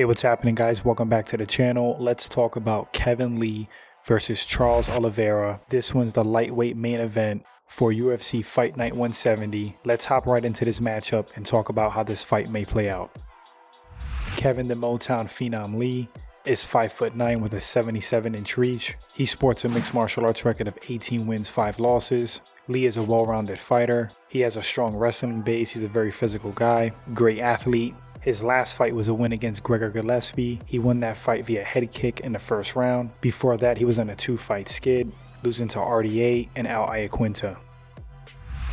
Hey, what's happening, guys? Welcome back to the channel. Let's talk about Kevin Lee versus Charles Oliveira. This one's the lightweight main event for UFC Fight Night 170. Let's hop right into this matchup and talk about how this fight may play out. Kevin the Motown Phenom Lee is 5'9" with a 77-inch reach. He sports a mixed martial arts record of 18 wins, 5 losses. Lee is a well-rounded fighter. He has a strong wrestling base. He's a very physical guy, great athlete. His last fight was a win against Gregor Gillespie. He won that fight via head kick in the first round. Before that, he was on a 2-fight skid, losing to RDA and Al Iaquinta.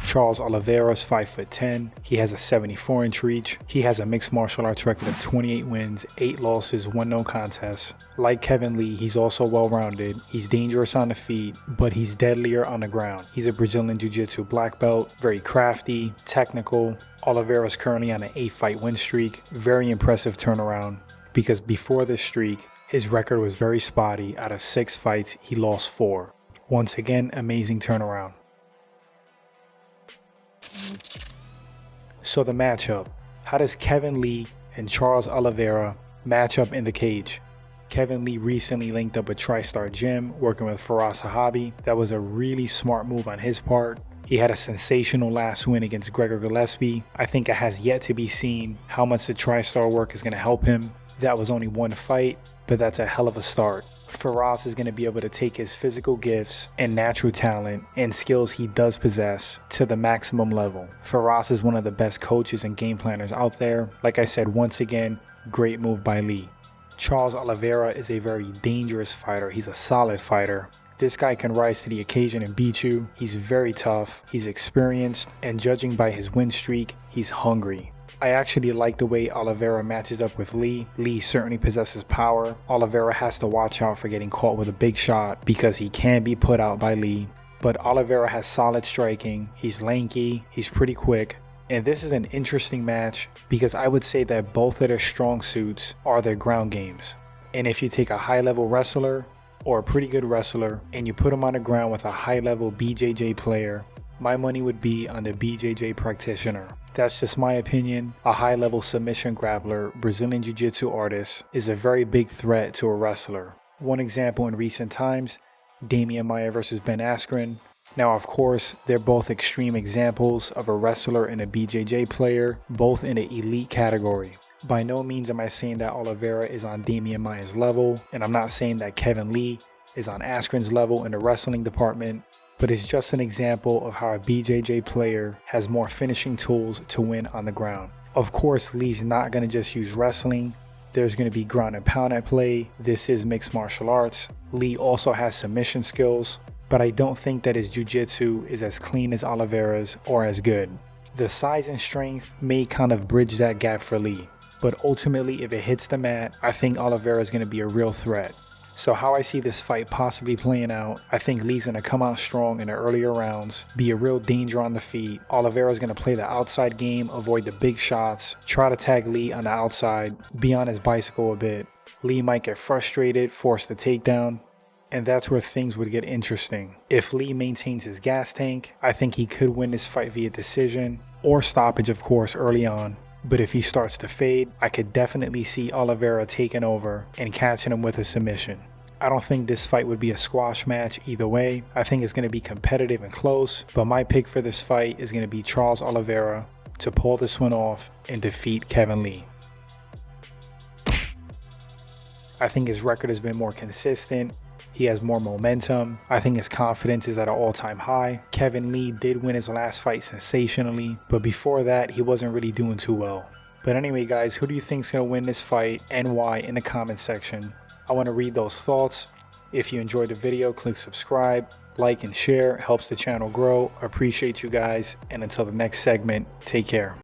Charles Oliveira is 5'10". He has a 74-inch reach. He has a mixed martial arts record of 28 wins, 8 losses, 1 no contest. Like Kevin Lee, he's also well-rounded. He's dangerous on the feet, but he's deadlier on the ground. He's a Brazilian Jiu-Jitsu black belt, very crafty, technical. Oliveira is currently on an 8-fight win streak. Very impressive turnaround, because before this streak, his record was very spotty. Out of 6 fights, he lost 4. Once again, amazing turnaround. So the matchup. How does Kevin Lee and Charles Oliveira match up in the cage? Kevin Lee recently linked up with TriStar Gym, working with Firas Zahabi. That was a really smart move on his part. He had a sensational last win against Gregor Gillespie. I think it has yet to be seen how much the TriStar work is going to help him. That was only 1 fight, but that's a hell of a start. Firas is going to be able to take his physical gifts and natural talent and skills he does possess to the maximum level. Firas is one of the best coaches and game planners out there. Like I said, once again, great move by Lee. Charles Oliveira is a very dangerous fighter. He's a solid fighter. This guy can rise to the occasion and beat you. He's very tough, he's experienced, and judging by his win streak, he's hungry. I actually like the way Oliveira matches up with Lee. Lee certainly possesses power. Oliveira has to watch out for getting caught with a big shot because he can be put out by Lee. But Oliveira has solid striking. He's lanky, he's pretty quick. And this is an interesting match because I would say that both of their strong suits are their ground games. And if you take a high-level wrestler or a pretty good wrestler and you put them on the ground with a high-level BJJ player, my money would be on the BJJ practitioner. That's just my opinion. A high-level submission grappler, Brazilian Jiu-Jitsu artist, is a very big threat to a wrestler. One example in recent times, Mania versus Ben Askren. Now, of course, they're both extreme examples of a wrestler and a BJJ player, both in the elite category. By no means am I saying that Oliveira is on Damian Maia's level, and I'm not saying that Kevin Lee is on Askren's level in the wrestling department, but it's just an example of how a BJJ player has more finishing tools to win on the ground. Of course, Lee's not going to just use wrestling. There's going to be ground and pound at play. This is mixed martial arts. Lee also has submission skills, but I don't think that his jiu-jitsu is as clean as Oliveira's or as good. The size and strength may kind of bridge that gap for Lee, but ultimately if it hits the mat, I think Oliveira is going to be a real threat. So how I see this fight possibly playing out, I think Lee's going to come out strong in the earlier rounds, be a real danger on the feet. Oliveira's going to play the outside game, avoid the big shots, try to tag Lee on the outside, be on his bicycle a bit. Lee might get frustrated, force the takedown, and that's where things would get interesting. If Lee maintains his gas tank, I think he could win this fight via decision, or stoppage of course early on. But if he starts to fade, I could definitely see Oliveira taking over and catching him with a submission. I don't think this fight would be a squash match either way. I think it's going to be competitive and close, but my pick for this fight is going to be Charles Oliveira to pull this one off and defeat Kevin Lee. I think his record has been more consistent. He has more momentum. I think his confidence is at an all-time high. Kevin Lee did win his last fight sensationally, but before that, he wasn't really doing too well. But anyway, guys, who do you think is going to win this fight and why in the comment section? I want to read those thoughts. If you enjoyed the video, click subscribe, like and share. It helps the channel grow. I appreciate you guys. And until the next segment, take care.